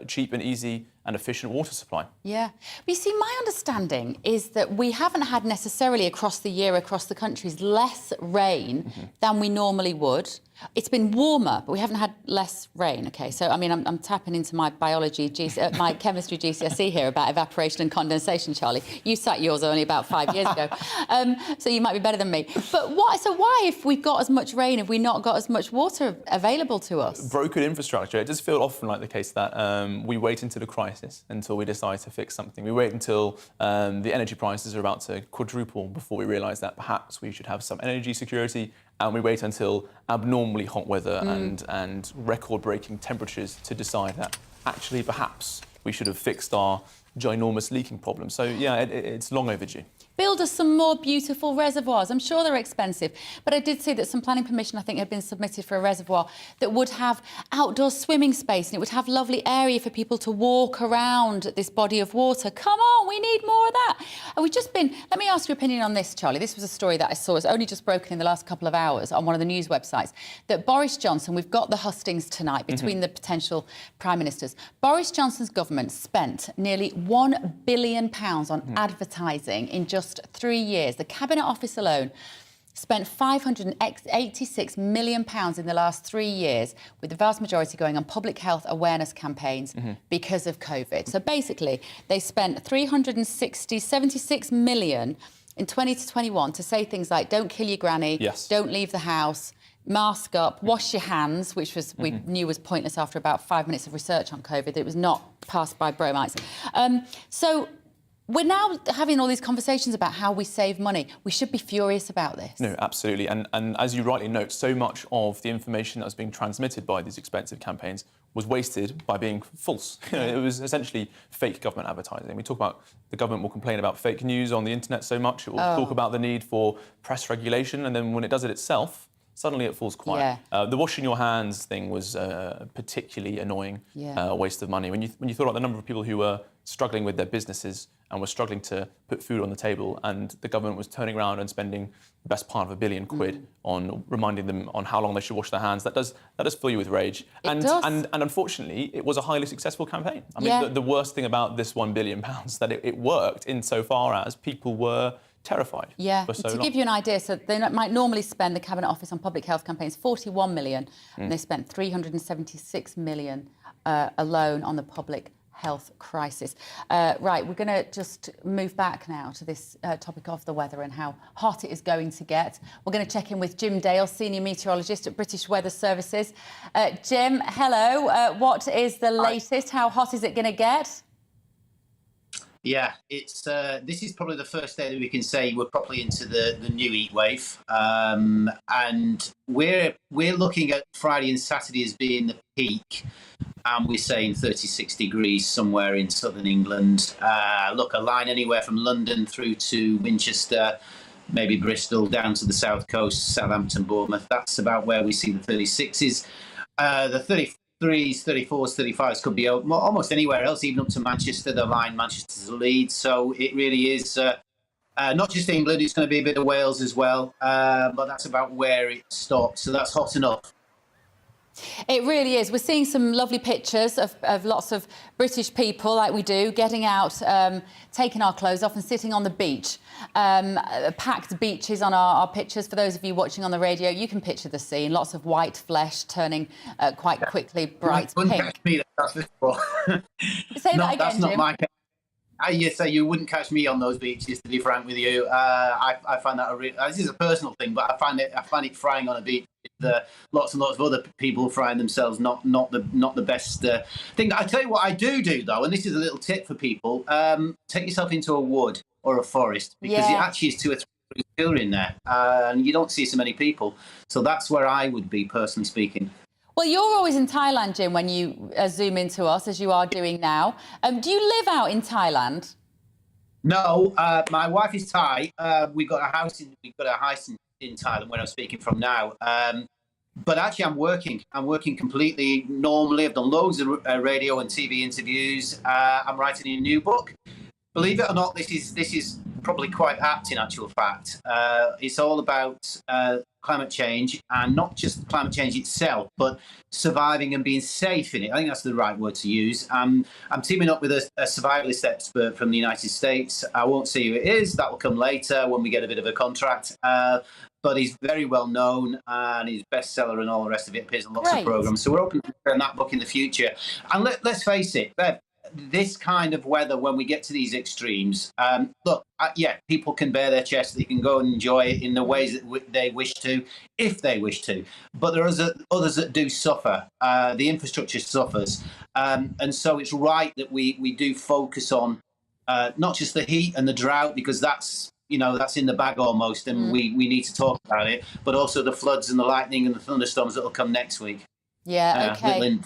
cheap and easy and efficient water supply. Yeah. But you see, my understanding is that we haven't had necessarily across the year, across the countries, less rain than we normally would. It's been warmer, but we haven't had less rain, OK? So, I mean, I'm tapping into my biology, my chemistry GCSE here about evaporation and condensation, Charlie. You sat yours only about 5 years ago, so you might be better than me. But why, if we've got as much rain, have we not got as much water available to us? Broken infrastructure. It does feel often like the case that we wait until a crisis, until we decide to fix something. We wait until the energy prices are about to quadruple before we realise that perhaps we should have some energy security, and we wait until abnormally hot weather and record-breaking temperatures to decide that actually perhaps we should have fixed our ginormous leaking problem. So, yeah, it's long overdue. Build us some more beautiful reservoirs. I'm sure they're expensive, but I did see that some planning permission, I think, had been submitted for a reservoir that would have outdoor swimming space and it would have lovely area for people to walk around this body of water. Come on, we need more of that. And we've just been... Let me ask your opinion on this, Charlie. This was a story that I saw. It's only just broken in the last couple of hours on one of the news websites, that Boris Johnson, we've got the hustings tonight between the potential prime ministers. Boris Johnson's government spent nearly £1 billion on advertising in just 3 years. The Cabinet Office alone spent £586 million in the last 3 years, with the vast majority going on public health awareness campaigns because of COVID. So basically, they spent 76 million in 20 to 21 to say things like, don't kill your granny, don't leave the house, mask up, wash your hands, which was we knew was pointless after about 5 minutes of research on COVID. It was not passed by bromites. So we're now having all these conversations about how we save money. We should be furious about this. No, absolutely. And as you rightly note, so much of the information that was being transmitted by these expensive campaigns was wasted by being false. It was essentially fake government advertising. We talk about the government will complain about fake news on the internet so much. It will talk about the need for press regulation. And then when it does it itself, suddenly it falls quiet. The washing your hands thing was particularly annoying, a waste of money. When you thought about the number of people who were struggling with their businesses and were struggling to put food on the table, and the government was turning around and spending the best part of £1 billion on reminding them on how long they should wash their hands, that does fill you with rage. And unfortunately, it was a highly successful campaign. I mean, the worst thing about this £1 billion that it worked insofar as people were terrified for so long. To give you an idea, so they might normally spend, the Cabinet Office on public health campaigns, 41 million, and they spent 376 million alone on the public health crisis. Right, we're going to just move back now to this topic of the weather and how hot it is going to get. We're going to check in with Jim Dale, Senior Meteorologist at British Weather Services. Jim, hello. What is the latest? How hot is it going to get? Yeah, it's this is probably the first day that we can say we're properly into the new heat wave, and we're looking at Friday and Saturday as being the peak, and we're saying 36 degrees somewhere in southern England. Look, a line anywhere from London through to Winchester, maybe Bristol, down to the south coast, Southampton, Bournemouth. That's about where we see the 36s. The 33s, 34s, 35s could be almost anywhere else, even up to Manchester, the line Manchester to Leeds. So it really is not just England, it's going to be a bit of Wales as well. But that's about where it stops. So that's hot enough. It really is. We're seeing some lovely pictures of lots of British people, like we do, getting out, taking our clothes off and sitting on the beach. Packed beaches on our pictures. For those of you watching on the radio, you can picture the scene. Lots of white flesh turning quite quickly bright pink. Catch me, that's for sure. Say that again, that's not Jim. my case. Yes, you wouldn't catch me on those beaches, to be frank with you. I find that this is a personal thing, but I find it frying on a beach with lots and lots of other people frying themselves not the best thing. I tell you what I do though, and this is a little tip for people: take yourself into a wood or a forest, because it actually is 2 or 3 children there, and you don't see so many people. So that's where I would be, personally speaking. Well, you're always in Thailand, Jim, when you zoom into us, as you are doing now. Do you live out in Thailand? No, my wife is Thai. We've got a house in Thailand, where I'm speaking from now. But actually, I'm working completely normally. I've done loads of radio and TV interviews. I'm writing a new book. Believe it or not, this is probably quite apt in actual fact. It's all about climate change, and not just climate change itself, but surviving and being safe in it. I think that's the right word to use. I'm teaming up with a survivalist expert from the United States. I won't say who it is. That will come later when we get a bit of a contract. But he's very well known, and he's bestseller and all the rest of it. Appears in lots of programs. So we're hoping to turn that book in the future. And let's face it, Bev, this kind of weather, when we get to these extremes, look, people can bare their chest. They can go and enjoy it in the ways that they wish to, if they wish to. But there are others that do suffer. The infrastructure suffers. And so it's right that we do focus on not just the heat and the drought, because that's in the bag almost, and we need to talk about it, but also the floods and the lightning and the thunderstorms that will come next week. Yeah, okay.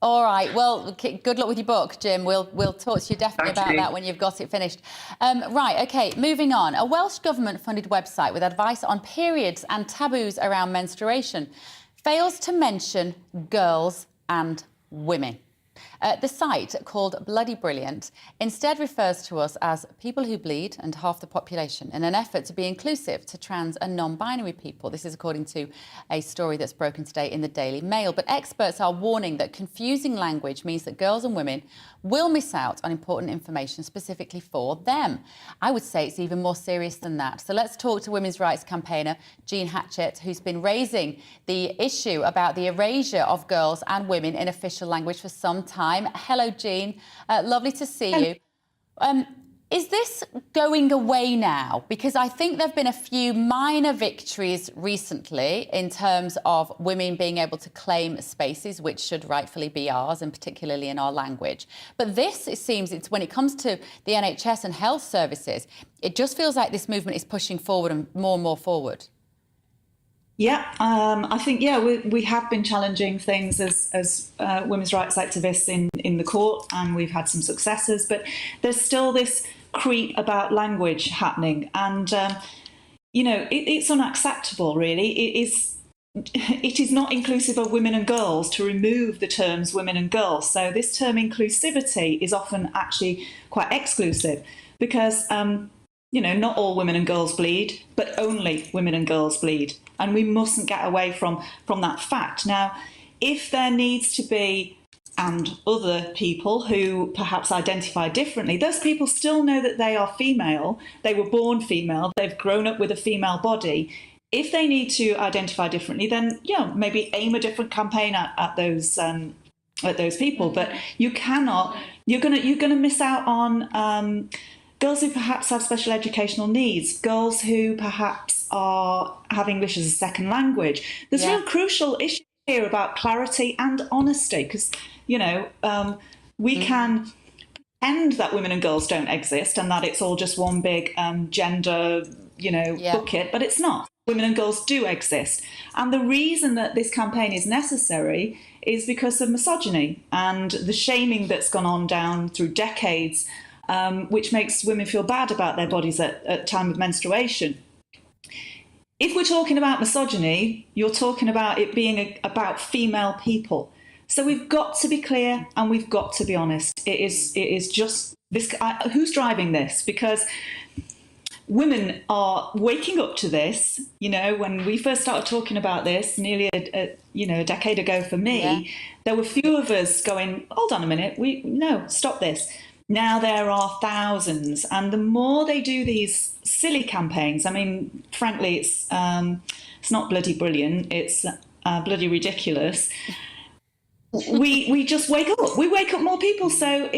All right. Well, good luck with your book, Jim. We'll talk to you definitely about that when you've got it finished. Right. OK. Moving on. A Welsh government-funded website with advice on periods and taboos around menstruation fails to mention girls and women. The site, called Bloody Brilliant, instead refers to us as people who bleed and half the population in an effort to be inclusive to trans and non-binary people. This is according to a story that's broken today in the Daily Mail. But experts are warning that confusing language means that girls and women will miss out on important information specifically for them. I would say it's even more serious than that. So let's talk to women's rights campaigner Jean Hatchett, who's been raising the issue about the erasure of girls and women in official language for some time. Hello, Jean. Lovely to see you. Is this going away now? Because I think there have been a few minor victories recently in terms of women being able to claim spaces which should rightfully be ours, and particularly in our language. But this, it seems, it's when it comes to the NHS and health services, it just feels like this movement is pushing forward and more forward. Yeah, I think, we have been challenging things as women's rights activists in the court, and we've had some successes, but there's still this creep about language happening, and, it's unacceptable, really. It is not inclusive of women and girls to remove the terms women and girls. So this term inclusivity is often actually quite exclusive, because not all women and girls bleed, but only women and girls bleed. And we mustn't get away from that fact. Now, if there needs to be, and other people who perhaps identify differently, those people still know that they are female, they were born female, they've grown up with a female body. If they need to identify differently, then, maybe aim a different campaign at those people. But you cannot, you're gonna miss out on girls who perhaps have special educational needs, girls who perhaps have English as a second language. There's real crucial issues here about clarity and honesty, because, we can pretend that women and girls don't exist and that it's all just one big gender, bucket, but it's not. Women and girls do exist. And the reason that this campaign is necessary is because of misogyny and the shaming that's gone on down through decades, which makes women feel bad about their bodies at time of menstruation. If we're talking about misogyny, you're talking about it being about female people. So we've got to be clear and we've got to be honest. It is just this. Who's driving this? Because women are waking up to this. You know, when we first started talking about this, nearly a decade ago for me, there were few of us going, hold on a minute, stop this. Now there are thousands, and the more they do these silly campaigns, I mean, frankly, it's not bloody brilliant, it's bloody ridiculous. We just wake up. We wake up more people. So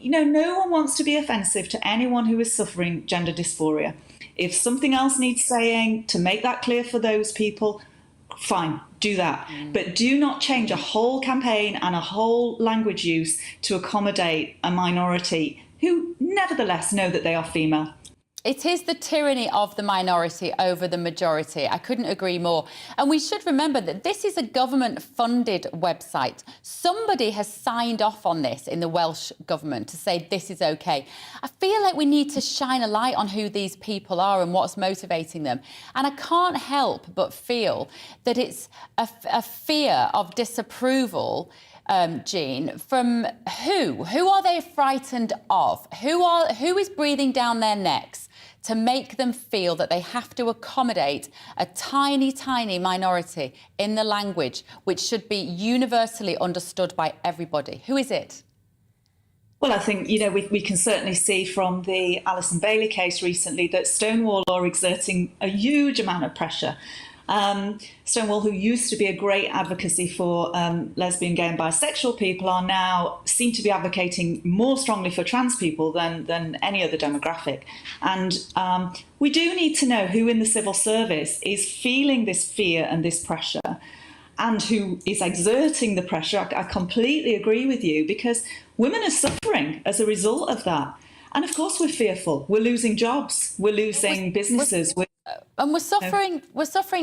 no one wants to be offensive to anyone who is suffering gender dysphoria. If something else needs saying to make that clear for those people, fine, do that. But do not change a whole campaign and a whole language use to accommodate a minority who nevertheless know that they are female. It is the tyranny of the minority over the majority. I couldn't agree more. And we should remember that this is a government-funded website. Somebody has signed off on this in the Welsh government to say this is OK. I feel like we need to shine a light on who these people are and what's motivating them. And I can't help but feel that it's a fear of disapproval, Jean, from who? Who are they frightened of? Who is breathing down their necks to make them feel that they have to accommodate a tiny, tiny minority in the language which should be universally understood by everybody? Who is it? Well, I think, we can certainly see from the Alison Bailey case recently that Stonewall are exerting a huge amount of pressure. Stonewall, who used to be a great advocacy for lesbian, gay and bisexual people, are now seem to be advocating more strongly for trans people than any other demographic. And we do need to know who in the civil service is feeling this fear and this pressure and who is exerting the pressure. I completely agree with you, because women are suffering as a result of that. And of course we're fearful. We're losing jobs. We're losing businesses. And we're suffering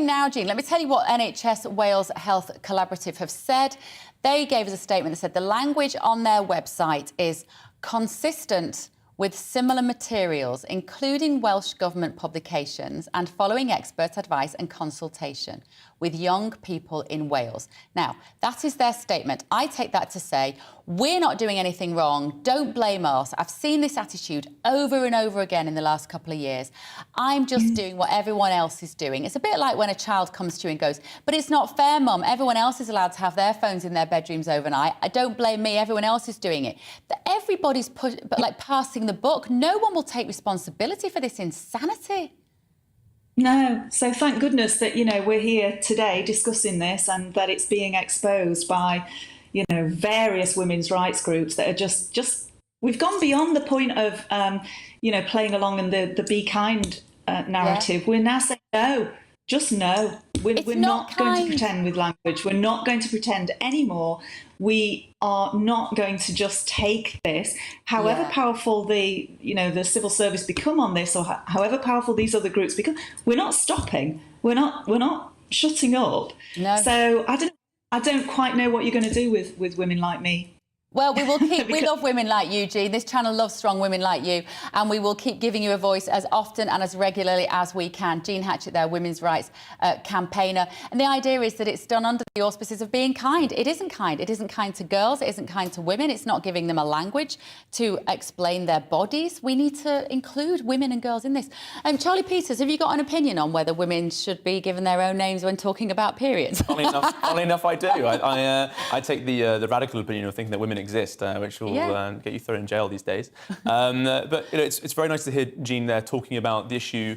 now, Jean. Let me tell you what NHS Wales Health Collaborative have said. They gave us a statement that said the language on their website is consistent with similar materials, including Welsh Government publications, and following expert advice and consultation with young people in Wales. Now, that is their statement. I take that to say, we're not doing anything wrong. Don't blame us. I've seen this attitude over and over again in the last couple of years. I'm just doing what everyone else is doing. It's a bit like when a child comes to you and goes, but it's not fair, Mum. Everyone else is allowed to have their phones in their bedrooms overnight. I don't blame me. Everyone else is doing it. Everybody's passing the buck. No one will take responsibility for this insanity. No. So thank goodness that, we're here today discussing this, and that it's being exposed by, various women's rights groups that are just we've gone beyond the point of, playing along in the be kind narrative. Yeah. We're now saying no, just no. We're not going to pretend with language. We're not going to pretend anymore. We are not going to just take this, however powerful the civil service become on this, or however powerful these other groups become. We're not stopping. We're not shutting up. No. So I don't quite know what you're going to do with women like me. Well, we will keep. We love women like you, Jean. This channel loves strong women like you, and we will keep giving you a voice as often and as regularly as we can. Jean Hatchett there, women's rights campaigner. And the idea is that it's done under the auspices of being kind. It isn't kind. It isn't kind to girls. It isn't kind to women. It's not giving them a language to explain their bodies. We need to include women and girls in this. Charlie Peters, have you got an opinion on whether women should be given their own names when talking about periods? Funnily enough, I do. I take the radical opinion of thinking that women exist, which will get you thrown in jail these days. But it's very nice to hear Jean there talking about the issue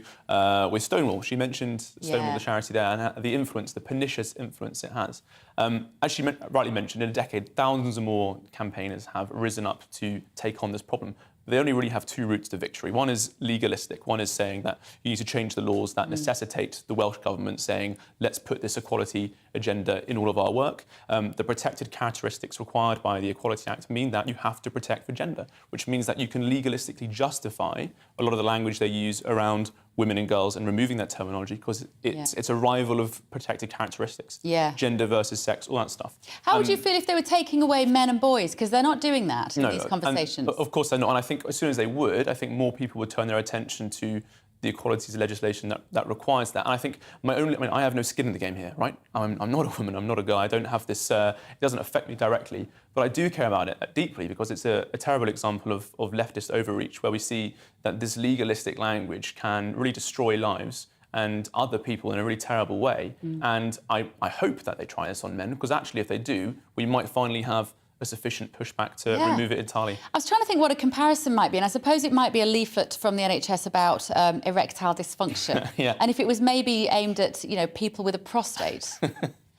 with Stonewall. She mentioned Stonewall, the charity there, and the influence, the pernicious influence it has. As she rightly mentioned, in a decade, thousands of more campaigners have risen up to take on this problem. They only really have two routes to victory. One is legalistic. One is saying that you need to change the laws that necessitate the Welsh government saying, let's put this equality agenda in all of our work. The protected characteristics required by the Equality Act mean that you have to protect for gender, which means that you can legalistically justify a lot of the language they use around women and girls and removing that terminology because it's a rival of protected characteristics. Yeah. Gender versus sex, all that stuff. How would you feel if they were taking away men and boys? Because they're not doing that in these conversations. Of course they're not. And I think as soon as they would, I think more people would turn their attention to the equalities legislation that requires that. And I think I have no skin in the game here, right? I'm not a woman, I'm not a guy, I don't have this, it doesn't affect me directly, but I do care about it deeply because it's a terrible example of leftist overreach where we see that this legalistic language can really destroy lives and other people in a really terrible way. And I hope that they try this on men, because actually if they do, we might finally have a sufficient pushback to remove it entirely. I was trying to think what a comparison might be, and I suppose it might be a leaflet from the NHS about erectile dysfunction. And if it was maybe aimed at, people with a prostate.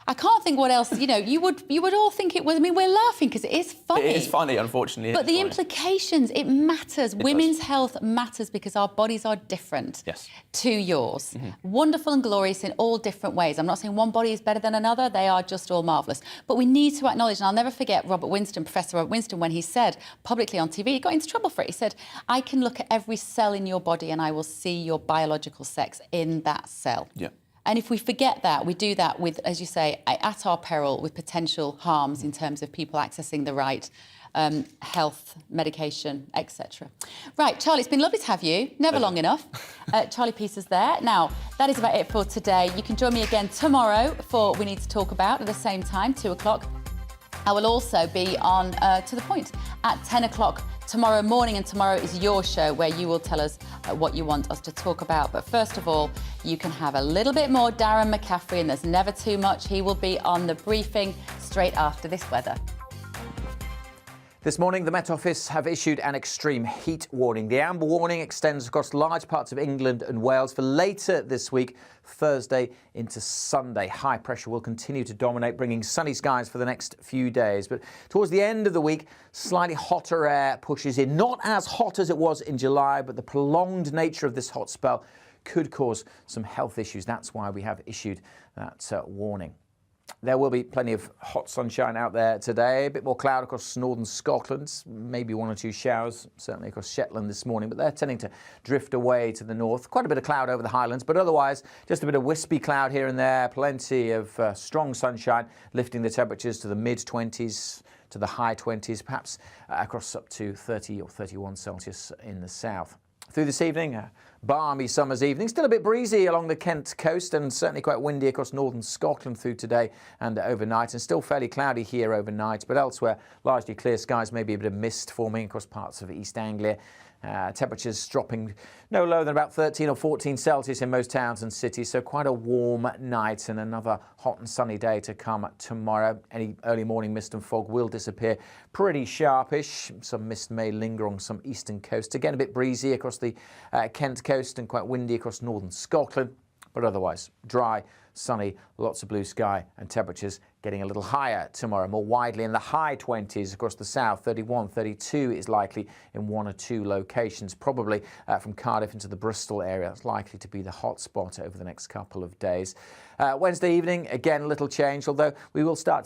I can't think what else, you would all think it was. I mean, we're laughing because it is funny. It is funny, unfortunately. But the implications, it matters. Women's health matters because our bodies are different to yours. Wonderful and glorious in all different ways. I'm not saying one body is better than another. They are just all marvellous. But we need to acknowledge, and I'll never forget Professor Robert Winston, when he said publicly on TV, he got into trouble for it. He said, I can look at every cell in your body and I will see your biological sex in that cell. And if we forget that, we do that with, as you say, at our peril, with potential harms in terms of people accessing the right health, medication, etc. Right, Charlie, it's been lovely to have you. Never long enough. Charlie Peace is there. Now, that is about it for today. You can join me again tomorrow for We Need to Talk About at the same time, 2 o'clock. I will also be on To The Point at 10 o'clock tomorrow morning, and tomorrow is your show where you will tell us what you want us to talk about. But first of all, you can have a little bit more Darren McCaffrey, and there's never too much. He will be on the briefing straight after this weather. This morning, the Met Office have issued an extreme heat warning. The amber warning extends across large parts of England and Wales for later this week, Thursday into Sunday. High pressure will continue to dominate, bringing sunny skies for the next few days. But towards the end of the week, slightly hotter air pushes in. Not as hot as it was in July, but the prolonged nature of this hot spell could cause some health issues. That's why we have issued that warning. There will be plenty of hot sunshine out there today. A bit more cloud across northern Scotland, maybe 1 or 2 showers, certainly across Shetland this morning, but they're tending to drift away to the north. Quite a bit of cloud over the Highlands, but otherwise just a bit of wispy cloud here and there. Plenty of strong sunshine, lifting the temperatures to the mid-20s to the high 20s, perhaps across up to 30 or 31 Celsius in the south. Through this evening, a balmy summer's evening. Still a bit breezy along the Kent coast and certainly quite windy across northern Scotland through today and overnight, and still fairly cloudy here overnight, but elsewhere largely clear skies, maybe a bit of mist forming across parts of East Anglia. Temperatures dropping no lower than about 13 or 14 Celsius in most towns and cities, so quite a warm night and another hot and sunny day to come tomorrow. Any early morning mist and fog will disappear pretty sharpish. Some mist may linger on some eastern coast. Again, a bit breezy across the Kent coast and quite windy across northern Scotland, but otherwise dry, sunny, lots of blue sky and temperatures getting a little higher tomorrow, more widely in the high 20s across the south. 31, 32 is likely in 1 or 2 locations, probably from Cardiff into the Bristol area. It's likely to be the hot spot over the next couple of days. Wednesday evening, again, a little change, although we will start